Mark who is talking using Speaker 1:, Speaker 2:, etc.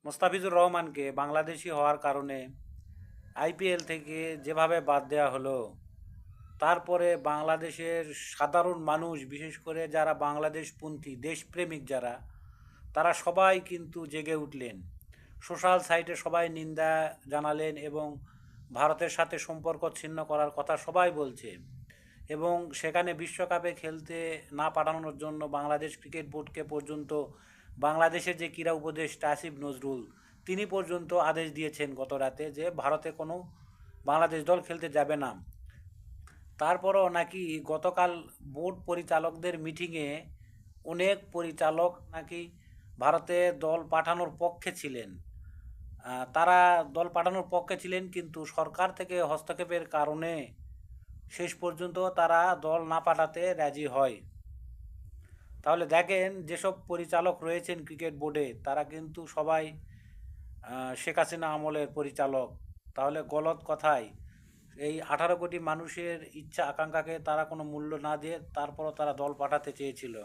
Speaker 1: মোস্তাফিজুর রহমানকে বাংলাদেশি হওয়ার কারণে আইপিএল থেকে যেভাবে বাদ দেওয়া হলো, তারপরে বাংলাদেশের সাধারণ মানুষ, বিশেষ করে যারা বাংলাদেশপন্থী দেশপ্রেমিক যারা, তারা সবাই কিন্তু জেগে উঠলেন। সোশ্যাল সাইটে সবাই নিন্দা জানালেন এবং ভারতের সাথে সম্পর্ক ছিন্ন করার কথা সবাই বলছে। এবং সেখানে বিশ্বকাপে খেলতে না পাঠানোর জন্য বাংলাদেশ ক্রিকেট বোর্ডকে পর্যন্ত বাংলাদেশের যে ক্রীড়া উপদেষ্টা আসিফ নজরুল, তিনি পর্যন্ত আদেশ দিয়েছেন গত রাতে যে ভারতে কোনো বাংলাদেশ দল খেলতে যাবে না। তারপরও নাকি গতকাল বোর্ড পরিচালকদের মিটিংয়ে অনেক পরিচালক নাকি ভারতে দল পাঠানোর পক্ষে ছিলেন। তারা দল পাঠানোর পক্ষে ছিলেন, কিন্তু সরকার থেকে হস্তক্ষেপের কারণে শেষ পর্যন্ত তারা দল না পাঠাতে রাজি হয়। তাহলে দেখেন, যেসব পরিচালক রয়েছেন ক্রিকেট বোর্ডে তারা কিন্তু সবাই শেখ হাসিনা আমলের পরিচালক। তাহলে গলত কথায় এই 18 কোটি মানুষের ইচ্ছা আকাঙ্ক্ষাকে তারা কোনো মূল্য না দিয়ে তারপরও তারা দল পাঠাতে চেয়েছিল।